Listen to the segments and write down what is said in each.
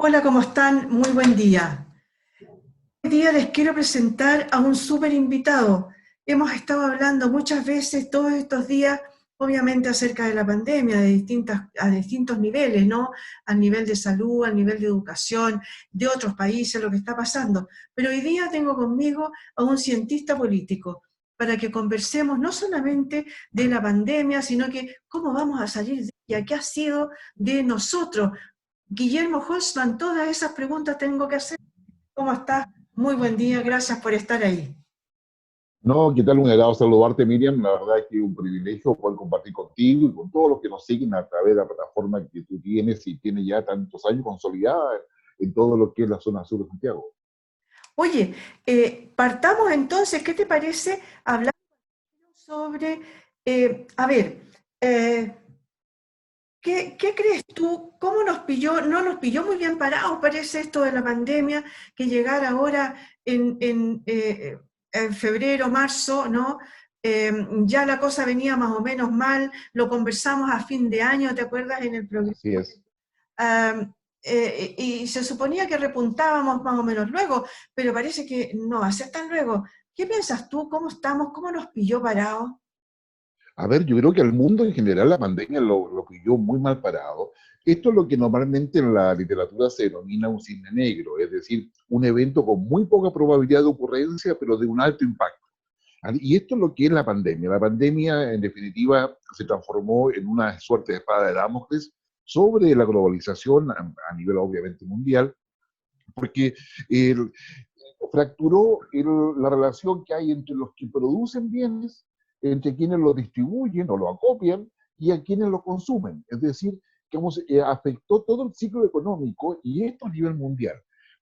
Hola, ¿cómo están? Muy buen día. Hoy día les quiero presentar a un súper invitado. Hemos estado hablando muchas veces todos estos días, obviamente, acerca de la pandemia, a distintos niveles, ¿no? A nivel de salud, a nivel de educación, de otros países, lo que está pasando. Pero hoy día tengo conmigo a un cientista político para que conversemos no solamente de la pandemia, sino que cómo vamos a salir de ella, qué ha sido de nosotros. Guillermo Holzman, todas esas preguntas tengo que hacer. ¿Cómo estás? Muy buen día, gracias por estar ahí. No, ¿qué tal? Un agrado saludarte, Miriam. La verdad es que es un privilegio poder compartir contigo y con todos los que nos siguen a través de la plataforma que tú tienes y tienes ya tantos años consolidada en todo lo que es la zona sur de Santiago. Oye, partamos entonces, ¿qué te parece hablar sobre, a ver, eh, ¿qué crees tú? ¿Cómo nos pilló? No nos pilló muy bien parados, parece esto de la pandemia, que llegara ahora en febrero, marzo, ¿no? Ya la cosa venía más o menos mal, lo conversamos a fin de año, ¿te acuerdas? En el programa. Así es. Y se suponía que repuntábamos más o menos luego, pero parece que no va a ser tan luego. ¿Qué piensas tú? ¿Cómo estamos? ¿Cómo nos pilló parados? A ver, yo creo que al mundo en general la pandemia lo pilló muy mal parado. Esto es lo que normalmente en la literatura se denomina un cisne negro, es decir, un evento con muy poca probabilidad de ocurrencia, pero de un alto impacto. Y esto es lo que es la pandemia. La pandemia, en definitiva, se transformó en una suerte de espada de Damocles sobre la globalización a nivel obviamente mundial, porque el, fracturó la relación que hay entre los que producen bienes, entre quienes los distribuyen o lo acopian y a quienes lo consumen. Es decir, que afectó todo el ciclo económico y esto a nivel mundial.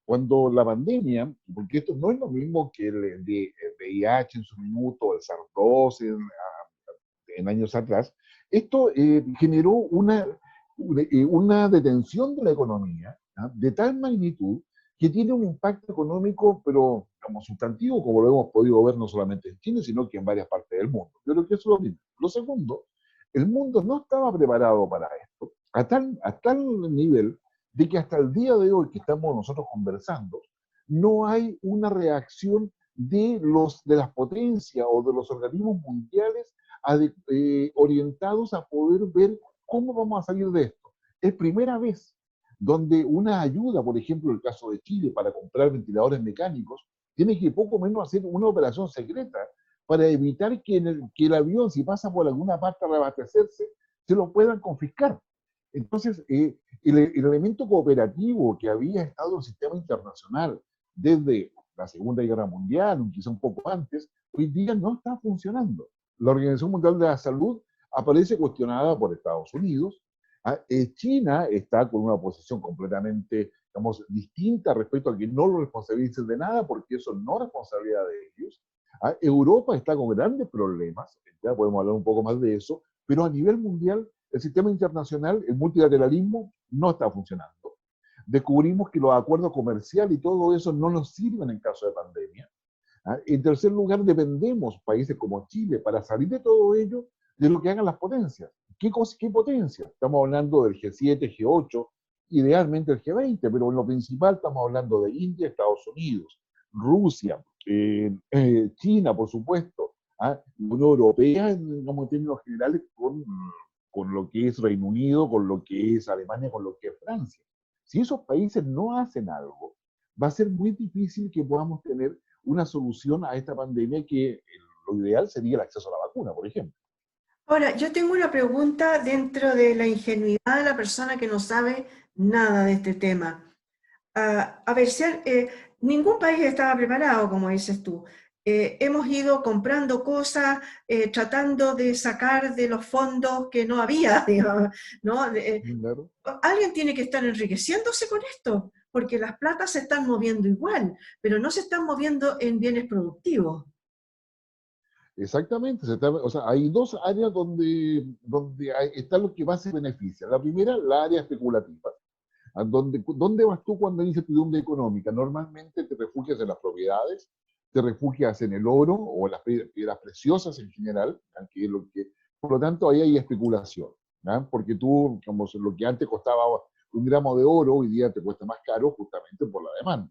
Cuando la pandemia, porque esto no es lo mismo que el VIH en su minuto, o el SARS-2 en años atrás, esto generó una detención de la economía, ¿ah?, de tal magnitud que tiene un impacto económico, pero como sustantivo, como lo hemos podido ver no solamente en Chile, sino que en varias partes del mundo. Yo creo que eso es lo primero. Lo segundo, el mundo no estaba preparado para esto, a tal nivel de que hasta el día de hoy que estamos nosotros conversando, no hay una reacción de las potencias o de los organismos mundiales orientados a poder ver cómo vamos a salir de esto. Es primera vez donde una ayuda, por ejemplo, el caso de Chile, para comprar ventiladores mecánicos, tiene que poco menos hacer una operación secreta para evitar que el avión, si pasa por alguna parte a reabastecerse, se lo puedan confiscar. Entonces, el elemento cooperativo que había estado en el sistema internacional desde la Segunda Guerra Mundial, quizá un poco antes, hoy día no está funcionando. La Organización Mundial de la Salud aparece cuestionada por Estados Unidos. China está con una posición completamente, digamos, distinta respecto a que no lo responsabilicen de nada, porque eso no es responsabilidad de ellos. Europa está con grandes problemas, ya podemos hablar un poco más de eso, pero a nivel mundial, el sistema internacional, el multilateralismo, no está funcionando. Descubrimos que los acuerdos comerciales y todo eso no nos sirven en caso de pandemia. En tercer lugar, dependemos, países como Chile, para salir de todo ello, de lo que hagan las potencias. ¿Qué potencia? Estamos hablando del G7, G8, idealmente el G20, pero en lo principal estamos hablando de India, Estados Unidos, Rusia, China, por supuesto, la Unión Europea, en términos generales, con lo que es Reino Unido, con lo que es Alemania, con lo que es Francia. Si esos países no hacen algo, va a ser muy difícil que podamos tener una solución a esta pandemia, que lo ideal sería el acceso a la vacuna, por ejemplo. Ahora, yo tengo una pregunta dentro de la ingenuidad de la persona que no sabe nada de este tema. A ver, ningún país estaba preparado, como dices tú. Hemos ido comprando cosas, tratando de sacar de los fondos que no había, digamos, ¿no? Claro. Alguien tiene que estar enriqueciéndose con esto, porque las platas se están moviendo igual, pero no se están moviendo en bienes productivos. Exactamente, o sea, hay dos áreas donde está lo que más se beneficia. La primera, la área especulativa. ¿Dónde vas tú cuando hay incertidumbre económica? Normalmente te refugias en las propiedades, te refugias en el oro o en las piedras preciosas en general, que es por lo tanto ahí hay especulación, ¿no? Porque tú, como lo que antes costaba un gramo de oro hoy día te cuesta más caro justamente por la demanda.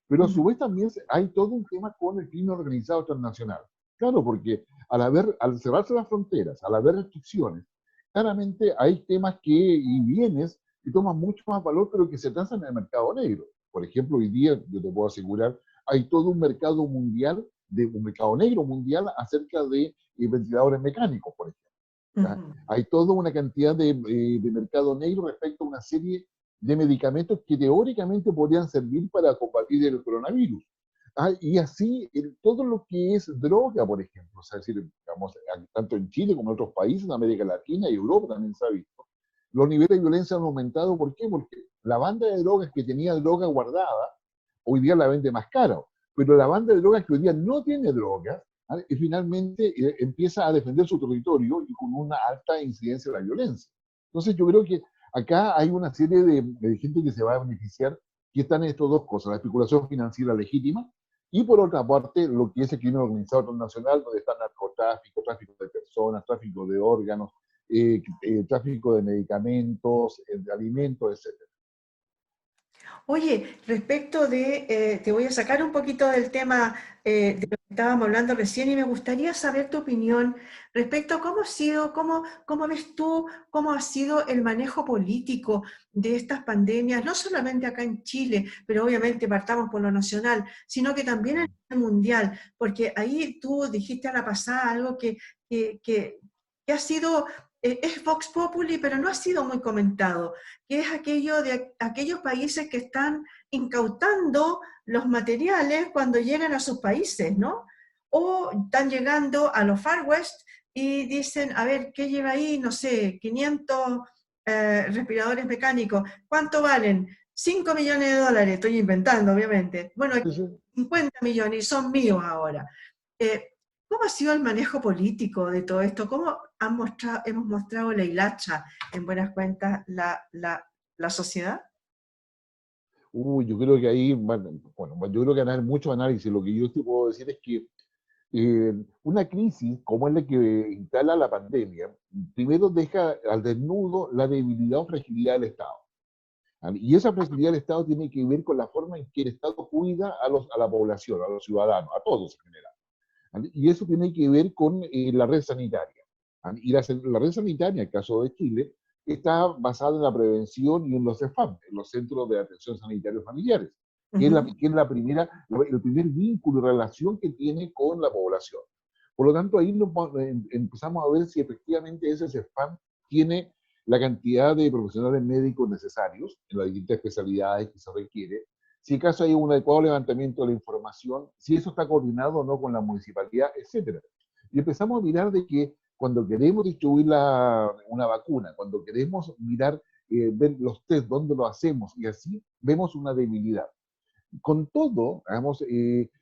Pero a su vez también hay todo un tema con el crimen organizado transnacional. Claro, porque al cerrarse las fronteras, al haber restricciones, claramente hay temas y bienes que toman mucho más valor, pero que se transan en el mercado negro. Por ejemplo, hoy día, yo te puedo asegurar, hay todo un mercado mundial, un mercado negro mundial acerca de ventiladores mecánicos, por ejemplo. ¿Ah? Hay toda una cantidad de mercado negro respecto a una serie de medicamentos que teóricamente podrían servir para combatir el coronavirus. ¿Ah? Y así, todo lo que es droga, por ejemplo, o sea, es decir, digamos, tanto en Chile como en otros países, en América Latina y Europa también se ha visto, los niveles de violencia han aumentado. ¿Por qué? Porque la banda de drogas que tenía droga guardada, hoy día la vende más caro, pero la banda de drogas que hoy día no tiene drogas, ¿vale? Y finalmente empieza a defender su territorio y con una alta incidencia de la violencia. Entonces yo creo que acá hay una serie de gente que se va a beneficiar, que están en estas dos cosas: la especulación financiera legítima y por otra parte lo que es el crimen organizado transnacional, donde está narcotráfico, tráfico de personas, tráfico de órganos, tráfico de medicamentos, de alimentos, etc. Oye, respecto te voy a sacar un poquito del tema de lo que estábamos hablando recién y me gustaría saber tu opinión respecto a cómo ha sido, cómo ves tú, cómo ha sido el manejo político de estas pandemias, no solamente acá en Chile, pero obviamente partamos por lo nacional, sino que también en el mundial, porque ahí tú dijiste a la pasada algo que, que- que ha sido, es Vox Populi, pero no ha sido muy comentado, que es aquello de aquellos países que están incautando los materiales cuando llegan a sus países, ¿no? O están llegando a los Far West y dicen, a ver, ¿qué lleva ahí? No sé, 500 respiradores mecánicos. ¿Cuánto valen? 5 millones de dólares, estoy inventando, obviamente. Bueno, aquí Sí, sí. 50 millones y son míos ahora. Eh, ¿Cómo ha sido el manejo político de todo esto? ¿Cómo hemos mostrado la hilacha, en buenas cuentas, la sociedad? Yo creo que ahí, bueno, yo creo que hay mucho análisis. Lo que yo te puedo decir es que una crisis como es la que instala la pandemia, primero deja al desnudo la debilidad o fragilidad del Estado. ¿Vale? Y esa fragilidad del Estado tiene que ver con la forma en que el Estado cuida a la población, a los ciudadanos, a todos en general. ¿Vale? Y eso tiene que ver con la red sanitaria. ¿Vale? Y la red sanitaria, en el caso de Chile, está basada en la prevención y en los CEFAM, en los Centros de Atención Sanitaria Familiares, Ujú. que es el primer vínculo y relación que tiene con la población. Por lo tanto, ahí empezamos a ver si efectivamente ese CEFAM tiene la cantidad de profesionales médicos necesarios en las distintas especialidades que se requiere, si acaso hay un adecuado levantamiento de la información, si eso está coordinado o no con la municipalidad, etcétera. Y empezamos a mirar de que cuando queremos distribuir una vacuna, cuando queremos mirar, ver los test, dónde lo hacemos, y así vemos una debilidad. Con todo, digamos,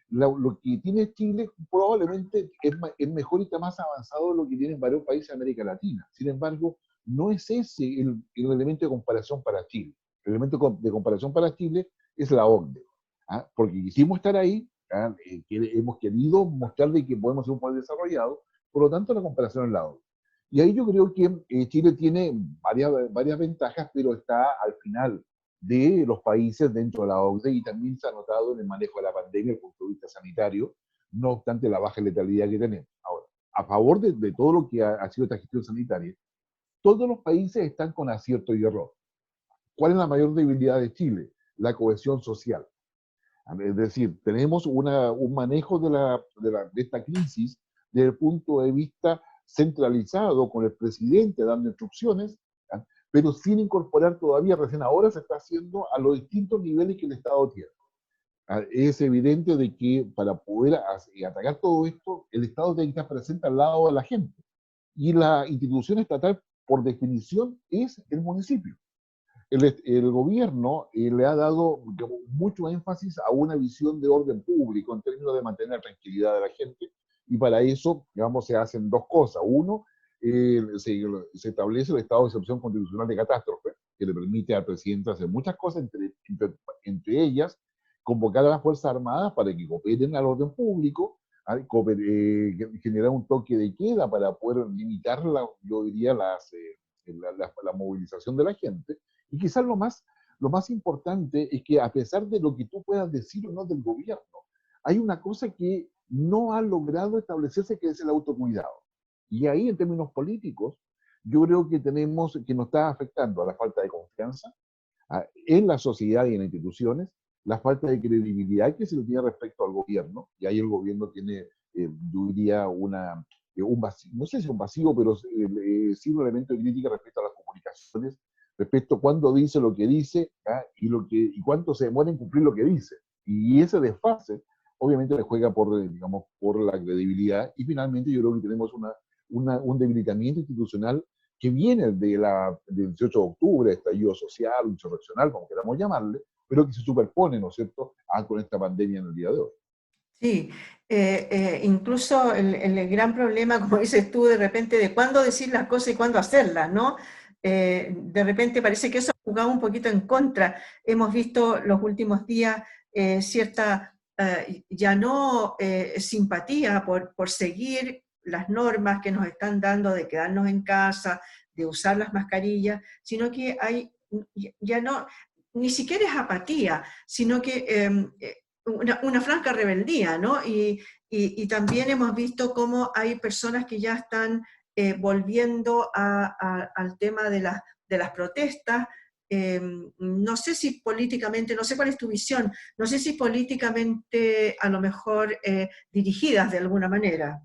lo que tiene Chile probablemente es mejor y está más avanzado de lo que tienen varios países de América Latina. Sin embargo, no es ese el elemento de comparación para Chile. El elemento de comparación para Chile es la OCDE. ¿Ah? Porque quisimos estar ahí, ¿ah? Hemos querido mostrar de que podemos ser un país desarrollado, por lo tanto la comparación es la OCDE. Y ahí yo creo que Chile tiene varias ventajas, pero está al final de los países dentro de la OCDE y también se ha notado en el manejo de la pandemia desde el punto de vista sanitario, no obstante la baja letalidad que tenemos. Ahora, a favor de todo lo que ha sido esta gestión sanitaria, todos los países están con acierto y error. ¿Cuál es la mayor debilidad de Chile? La cohesión social. Es decir, tenemos un manejo de esta crisis desde el punto de vista centralizado, con el presidente dando instrucciones, ¿ya? Pero sin incorporar todavía, recién ahora se está haciendo a los distintos niveles que el Estado tiene. Es evidente de que para poder atacar todo esto, el Estado tiene que estar presente al lado de la gente. Y la institución estatal, por definición, es el municipio. El gobierno le ha dado mucho énfasis a una visión de orden público en términos de mantener la tranquilidad de la gente, y para eso, digamos, se hacen dos cosas. Uno, se establece el estado de excepción constitucional de catástrofe, que le permite al presidente hacer muchas cosas, entre ellas convocar a las Fuerzas Armadas para que cooperen al orden público, generar un toque de queda para poder limitar, yo diría, la movilización de la gente, Y quizás lo más importante es que a pesar de lo que tú puedas decir o no del gobierno, hay una cosa que no ha logrado establecerse, que es el autocuidado. Y ahí, en términos políticos, yo creo que tenemos, que nos está afectando a la falta de confianza en la sociedad y en las instituciones, la falta de credibilidad que se le tiene respecto al gobierno, y ahí el gobierno tiene, yo diría, un vacío, no sé si un vacío, pero sí un elemento de crítica respecto a las comunicaciones, respecto a cuándo dice lo que dice y cuánto se demora en cumplir lo que dice. Y ese desfase, obviamente, le juega digamos, por la credibilidad, y finalmente yo creo que tenemos un debilitamiento institucional que viene del 18 de octubre, estallido social, insurreccional, como queramos llamarle, pero que se superpone, ¿no es cierto?, con esta pandemia en el día de hoy. Sí, incluso el gran problema, como dices tú, de repente de cuándo decir las cosas y cuándo hacerlas, ¿no? De repente parece que eso ha jugado un poquito en contra. Hemos visto los últimos días cierta, ya no simpatía por seguir las normas que nos están dando de quedarnos en casa, de usar las mascarillas, sino que hay, ya no, ni siquiera es apatía, sino que una franca rebeldía, ¿no? Y también hemos visto cómo hay personas que ya están volviendo al tema de las protestas. No sé si políticamente, no sé cuál es tu visión, no sé si políticamente a lo mejor dirigidas de alguna manera.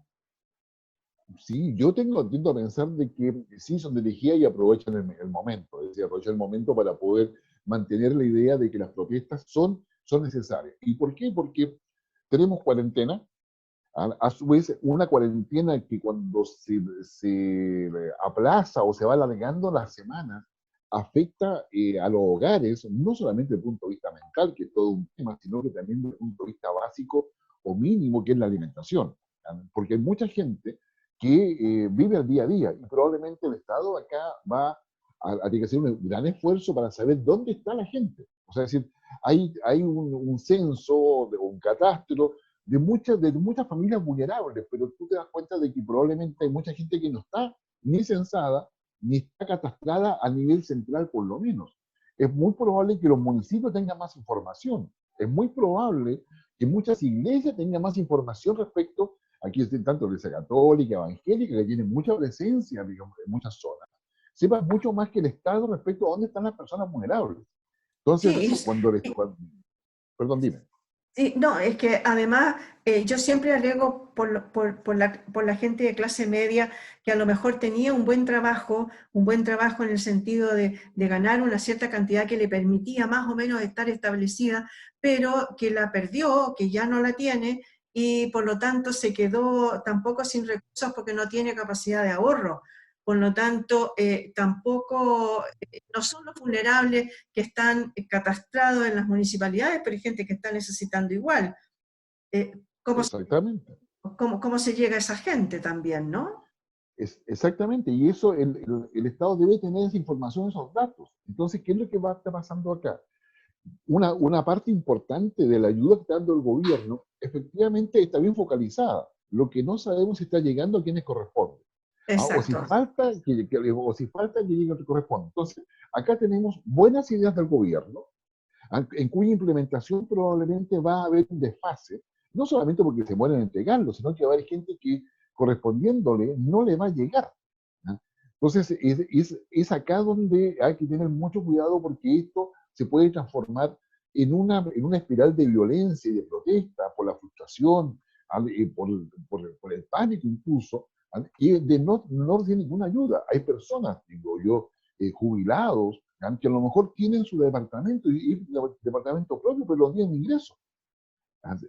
Sí, tiendo a pensar de que sí son dirigidas y aprovechan el momento, es decir, aprovechan el momento para poder mantener la idea de que las protestas son necesarias. ¿Y por qué? Porque tenemos cuarentena, a su vez una cuarentena que cuando se aplaza o se va alargando las semanas, afecta a los hogares, no solamente desde el punto de vista mental, que es todo un tema, sino que también desde el punto de vista básico o mínimo, que es la alimentación. Porque hay mucha gente que vive el día a día y probablemente el Estado acá va a tener que hacer un gran esfuerzo para saber dónde está la gente. O sea, es decir, hay un censo, un catastro de muchas familias vulnerables, pero tú te das cuenta de que probablemente hay mucha gente que no está ni censada, ni está catastrada a nivel central por lo menos. Es muy probable que los municipios tengan más información. Es muy probable que muchas iglesias tengan más información respecto, aquí están tanto la iglesia católica, evangélica, que tienen mucha presencia, digamos, en muchas zonas. Sepan mucho más que el Estado respecto a dónde están las personas vulnerables. Entonces, Sí, perdón, dime. sí, no, es que además yo siempre alego por la gente de clase media que a lo mejor tenía un buen trabajo en el sentido de ganar una cierta cantidad que le permitía más o menos estar establecida, pero que la perdió, que ya no la tiene y por lo tanto se quedó tampoco sin recursos porque no tiene capacidad de ahorro. Por lo tanto, tampoco, no son los vulnerables que están catastrados en las municipalidades, pero hay gente que está necesitando igual. Eh, ¿cómo, Exactamente. cómo se llega a esa gente también, no? Exactamente, y eso el Estado debe tener esa información, esos datos. Entonces, ¿qué es lo que va a estar pasando acá? Una parte importante de la ayuda que está dando el gobierno, efectivamente está bien focalizada. Lo que no sabemos si está llegando a quienes corresponde. O si Exacto. falta o si falta que llegue a quien corresponde. Entonces, acá tenemos buenas ideas del gobierno, en cuya implementación probablemente va a haber un desfase, no solamente porque se mueren en entregarlo, sino que va a haber gente que correspondiéndole no le va a llegar. ¿Ya? Entonces, es acá donde hay que tener mucho cuidado porque esto se puede transformar en una espiral de violencia y de protesta por la frustración, por el pánico incluso, y de no recibir ninguna ayuda. Hay personas, digo yo, jubilados, que a lo mejor tienen su departamento y departamento propio, pero no tienen ingresos.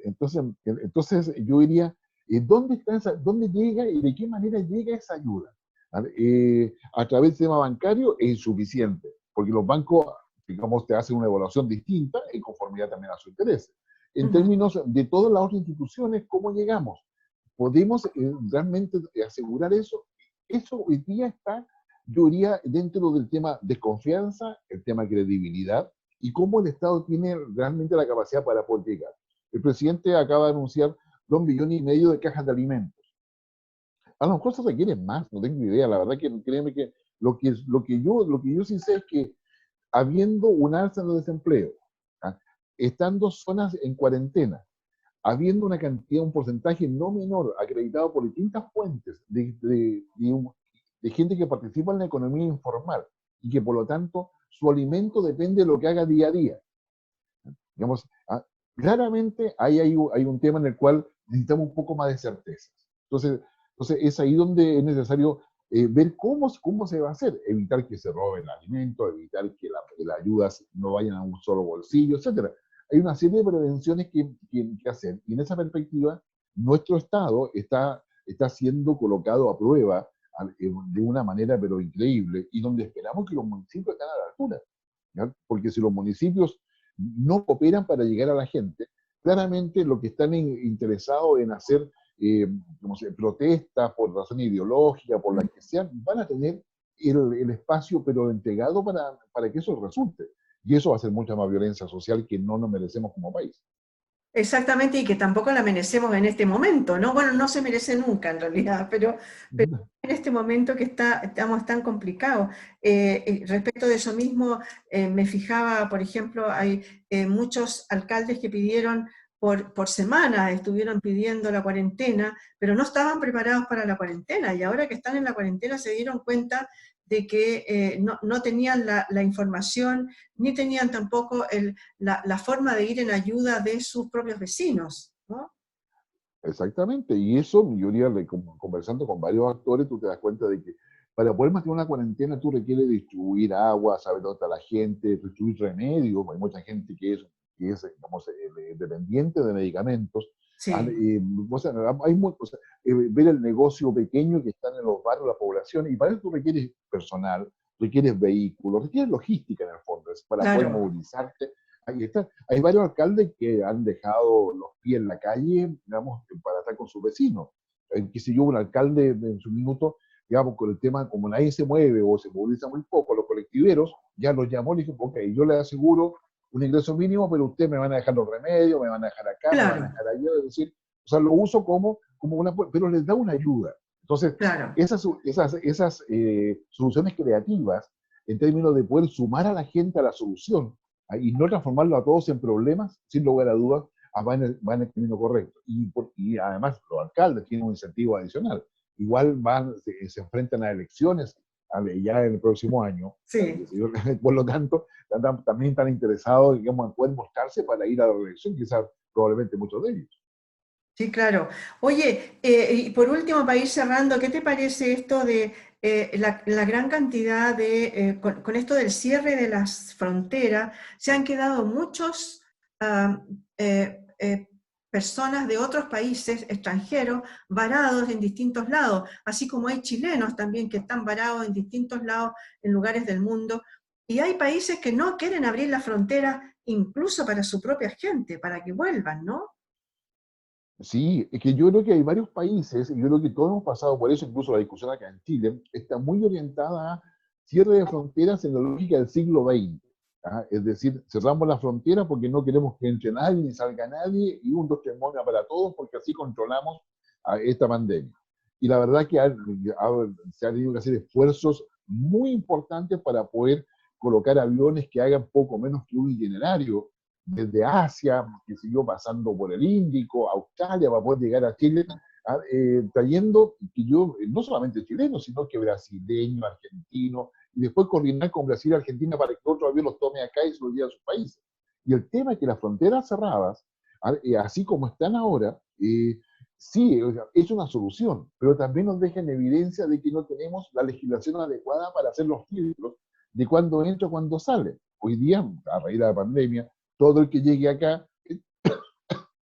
Entonces yo diría, ¿dónde está dónde llega y de qué manera llega esa ayuda? A través del sistema bancario es insuficiente, porque los bancos, digamos, te hacen una evaluación distinta en conformidad también a su interés. En Ujú. términos de todas las otras instituciones, ¿cómo llegamos? ¿Podemos realmente asegurar eso? Eso hoy día está, yo diría, dentro del tema de confianza, el tema de credibilidad y cómo el Estado tiene realmente la capacidad para poder llegar. El presidente acaba de anunciar 2,5 millones de cajas de alimentos. A lo mejor se requieren más, no tengo idea. La verdad que créeme que lo que yo sí sé es que habiendo un alza de desempleo, ¿ah? Estando zonas en cuarentena, habiendo una cantidad, un porcentaje no menor acreditado por distintas fuentes de gente que participa en la economía informal y que por lo tanto su alimento depende de lo que haga día a día. Digamos, claramente hay un tema en el cual necesitamos un poco más de certezas. Entonces es ahí donde es necesario ver cómo se va a hacer, evitar que se roben alimentos, evitar que las ayudas no vayan a un solo bolsillo, etcétera. Hay una serie de prevenciones que hacer, y en esa perspectiva, nuestro Estado está siendo colocado a prueba de una manera pero increíble, y donde esperamos que los municipios estén a la altura, ¿ya? Porque si los municipios no cooperan para llegar a la gente, claramente lo que están interesados en hacer protestas por razón ideológica, por las que sean, van a tener el espacio, pero entregado para que eso resulte. Y eso va a ser mucha más violencia social que no nos merecemos como país. Exactamente, y que tampoco la merecemos en este momento, ¿no? Bueno, no se merece nunca en realidad, pero en este momento que estamos tan complicados. Respecto de eso mismo, me fijaba, por ejemplo, hay muchos alcaldes que pidieron por semana, estuvieron pidiendo la cuarentena, pero no estaban preparados para la cuarentena, y ahora que están en la cuarentena se dieron cuenta de que no tenían la información, ni tenían tampoco la forma de ir en ayuda de sus propios vecinos, ¿no? Exactamente, y eso, yo diría, conversando con varios actores, tú te das cuenta de que para poder mantener una cuarentena tú requieres distribuir agua, saber dónde está la gente, distribuir remedios, hay mucha gente que es digamos, dependiente de medicamentos. Sí, O sea, ver el negocio pequeño que están en los barrios, la población, y para eso tú requieres personal, requieres vehículos, requieres logística en el fondo, es para poder claro. movilizarte. Ahí está. Hay varios alcaldes que han dejado los pies en la calle, digamos, para estar con sus vecinos. Que si yo, un alcalde en su minuto, digamos, con el tema, como nadie se mueve o se moviliza muy poco, los colectiveros, ya los llamó y dijo, ok, yo le aseguro un ingreso mínimo, pero ustedes me van a dejar los remedios, me van a dejar acá, me van a Claro, dejar allá, es decir, o sea, lo uso como una, pero les da una ayuda. Entonces, claro. esas soluciones creativas, en términos de poder sumar a la gente a la solución, y no transformarlo a todos en problemas, sin lugar a dudas, va en el camino correcto. Y además los alcaldes tienen un incentivo adicional. Igual se enfrentan a elecciones ya en el próximo año. Sí, Por lo tanto, también están interesados, digamos, en poder mostrarse para ir a la elección, quizás probablemente muchos de ellos. sí, claro. Oye, y por último, para ir cerrando, ¿qué te parece esto de la gran cantidad con esto del cierre de las fronteras, se han quedado muchos ah, personas de otros países extranjeros varados en distintos lados, así como hay chilenos también que están varados en distintos lados, en lugares del mundo, y hay países que no quieren abrir las fronteras incluso para su propia gente, para que vuelvan, ¿no? Sí, es que yo creo que hay varios países, y yo creo que todos hemos pasado por eso, incluso la discusión acá en Chile, está muy orientada a cierre de fronteras en la lógica del siglo XX. ¿Ah? Es decir, cerramos la frontera porque no queremos que entre nadie ni salga nadie, y un, dos, tres monas para todos, porque así controlamos a esta pandemia. Y la verdad que se han tenido que hacer esfuerzos muy importantes para poder colocar aviones que hagan poco menos que un itinerario desde Asia, que siguió pasando por el Índico, Australia, para poder llegar a Chile, trayendo, que yo, no solamente chilenos, sino que brasileños, argentinos, y después coordinar con Brasil y Argentina para que otro avión los tome acá y se los lleve a sus países. Y el tema es que las fronteras cerradas, así como están ahora, sí, es una solución, pero también nos deja en evidencia de que no tenemos la legislación adecuada para hacer los filtros de cuándo entra, cuándo sale. Hoy día, a raíz de la pandemia, todo el que llegue acá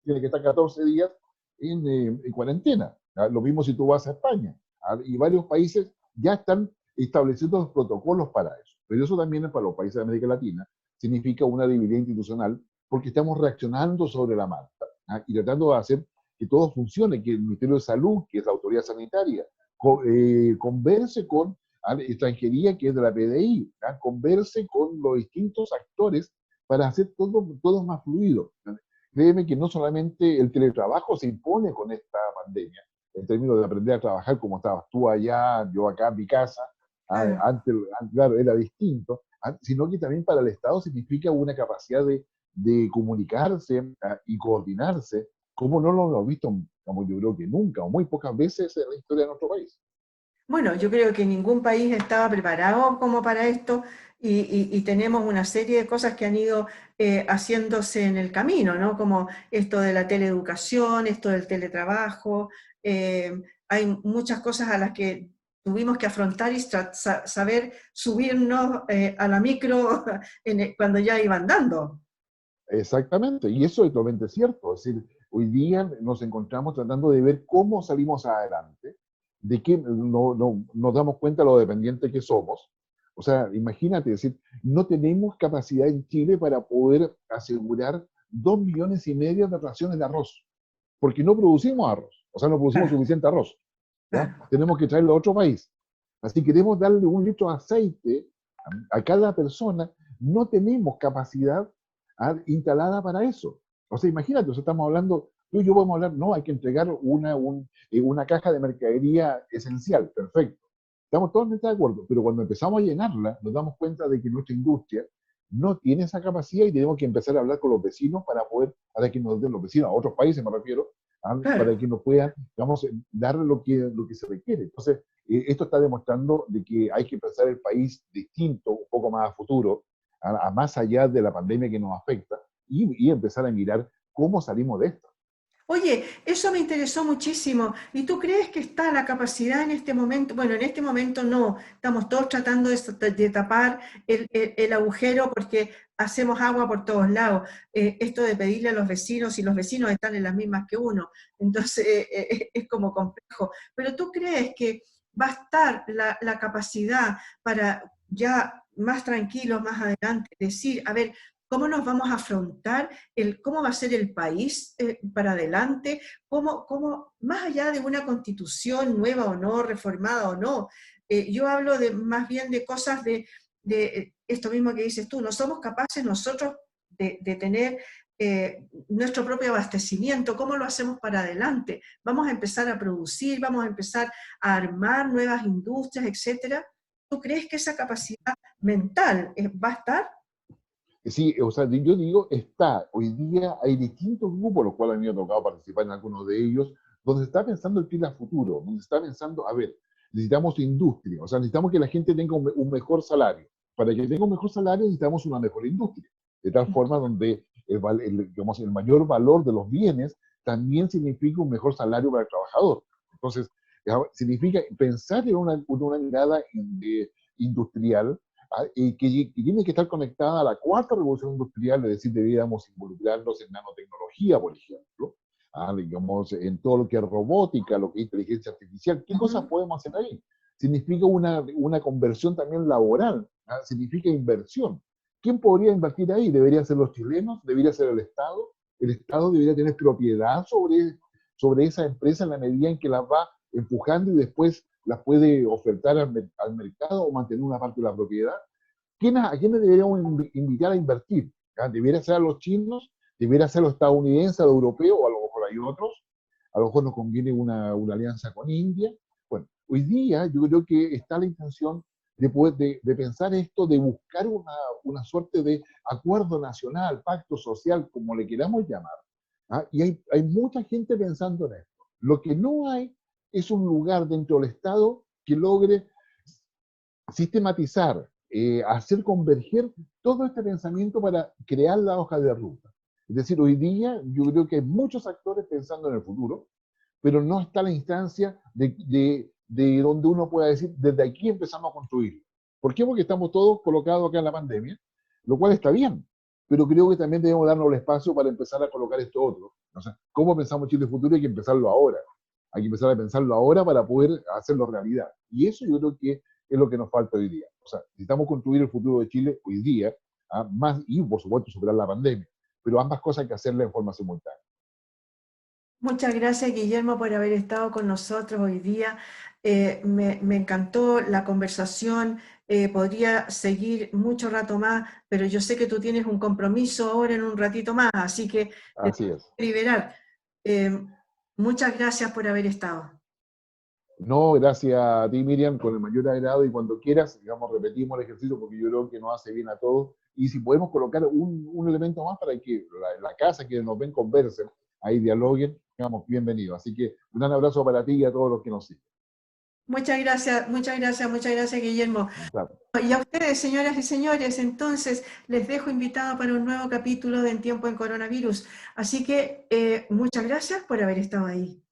tiene que estar 14 días en cuarentena. Lo mismo si tú vas a España. Y varios países ya están estableciendo los protocolos para eso. Pero eso también es para los países de América Latina. Significa una debilidad institucional porque estamos reaccionando sobre la marcha y tratando de hacer que todo funcione, que el Ministerio de Salud, que es la autoridad sanitaria, converse con extranjería, que es de la PDI, converse con los distintos actores para hacer todo más fluido. Créeme que no solamente el teletrabajo se impone con esta pandemia, en términos de aprender a trabajar como estabas tú allá, yo acá en mi casa, Claro. antes, claro, era distinto, sino que también para el Estado significa una capacidad de comunicarse y coordinarse, como no lo hemos visto, como yo creo que nunca, o muy pocas veces en la historia de nuestro país. Bueno, yo creo que ningún país estaba preparado como para esto y tenemos una serie de cosas que han ido haciéndose en el camino, ¿no? Como esto de la teleeducación, esto del teletrabajo, hay muchas cosas a las que tuvimos que afrontar y saber subirnos a la micro cuando ya iban dando. Exactamente, y eso es totalmente cierto. Es decir, hoy día nos encontramos tratando de ver cómo salimos adelante, de que nos damos cuenta de lo dependiente que somos. O sea, imagínate, es decir, no tenemos capacidad en Chile para poder asegurar 2,5 millones de raciones de arroz, porque no producimos arroz, o sea, no producimos Claro, suficiente arroz, ¿ya? claro. Tenemos que traerlo a otro país. Así que queremos darle 1 litro de aceite a cada persona, no tenemos capacidad instalada para eso. O sea, imagínate, o sea, estamos hablando, tú y yo vamos a hablar, no, hay que entregar una caja de mercadería esencial, perfecto. Estamos totalmente de acuerdo, pero cuando empezamos a llenarla, nos damos cuenta de que nuestra industria no tiene esa capacidad y tenemos que empezar a hablar con los vecinos para que nos den los vecinos, a otros países me refiero, para Claro. que nos puedan, digamos, dar lo que se requiere. Entonces, esto está demostrando de que hay que pensar el país distinto, un poco más a futuro, a más allá de la pandemia que nos afecta, y empezar a mirar cómo salimos de esto. Oye, eso me interesó muchísimo. ¿Y tú crees que está la capacidad en este momento? Bueno, en este momento no. Estamos todos tratando de tapar el agujero porque hacemos agua por todos lados. Esto de pedirle a los vecinos, y los vecinos están en las mismas que uno. Entonces, es como complejo. Pero ¿tú crees que va a estar la capacidad para ya más tranquilos, más adelante, decir, a ver, ¿cómo nos vamos a afrontar cómo va a ser el país para adelante? Más allá de una constitución nueva o no, reformada o no, yo hablo más bien de cosas de esto mismo que dices tú, no somos capaces nosotros de tener nuestro propio abastecimiento, ¿cómo lo hacemos para adelante? ¿Vamos a empezar a producir, vamos a empezar a armar nuevas industrias, etcétera? ¿Tú crees que esa capacidad mental va a estar? Sí, o sea, yo digo, hoy día hay distintos grupos, los cuales a mí me ha tocado participar en algunos de ellos, donde se está pensando el Chile a futuro, donde se está pensando, a ver, necesitamos industria, o sea, necesitamos que la gente tenga un mejor salario. Para que tenga un mejor salario necesitamos una mejor industria, de tal forma donde digamos, el mayor valor de los bienes también significa un mejor salario para el trabajador. Entonces, significa pensar en una mirada industrial y que tiene que estar conectada a la cuarta revolución industrial, es decir, deberíamos involucrarnos en nanotecnología, por ejemplo, digamos, en todo lo que es robótica, lo que es inteligencia artificial. ¿Qué cosas Ujú. podemos hacer ahí? Significa una conversión también laboral, significa inversión. ¿Quién podría invertir ahí? ¿Deberían ser los chilenos? ¿Debería ser el Estado? El Estado debería tener propiedad sobre esa empresa en la medida en que las va empujando y después las puede ofertar al mercado o mantener una parte de la propiedad. ¿A quiénes deberíamos invitar a invertir? ¿Debería ser a los chinos? ¿Debería ser a los estadounidenses, a los europeos? O a lo mejor hay otros. A lo mejor nos conviene una alianza con India. Bueno, hoy día yo creo que está la intención de pensar esto, de buscar una suerte de acuerdo nacional, pacto social, como le queramos llamar. Y hay mucha gente pensando en esto. Lo que no hay es un lugar dentro del Estado que logre sistematizar, hacer converger todo este pensamiento para crear la hoja de ruta. Es decir, hoy día yo creo que hay muchos actores pensando en el futuro, pero no está la instancia de donde uno pueda decir, desde aquí empezamos a construir. ¿Por qué? Porque estamos todos colocados acá en la pandemia, lo cual está bien, pero creo que también debemos darnos el espacio para empezar a colocar esto otro. O sea, ¿cómo pensamos Chile futuro? Hay que empezarlo ahora. Hay que empezar a pensarlo ahora para poder hacerlo realidad. Y eso yo creo que es lo que nos falta hoy día. O sea, necesitamos construir el futuro de Chile hoy día, más y por supuesto superar la pandemia, pero ambas cosas hay que hacerlas en forma simultánea. Muchas gracias, Guillermo, por haber estado con nosotros hoy día. Me encantó la conversación. Podría seguir mucho rato más, pero yo sé que tú tienes un compromiso ahora en un ratito más, así que te Así tengo es. que liberar. Eh, Muchas gracias por haber estado. No, gracias a ti, Miriam, con el mayor agrado y cuando quieras, digamos, repetimos el ejercicio porque yo creo que nos hace bien a todos. Y si podemos colocar un elemento más para que la casa, que nos ven, conversen, ahí dialoguen, digamos, bienvenidos. Así que un gran abrazo para ti y a todos los que nos siguen. Muchas gracias, muchas gracias, muchas gracias, Guillermo. Claro. Y a ustedes, señoras y señores, entonces les dejo invitado para un nuevo capítulo de En Tiempo en Coronavirus. Así que muchas gracias por haber estado ahí.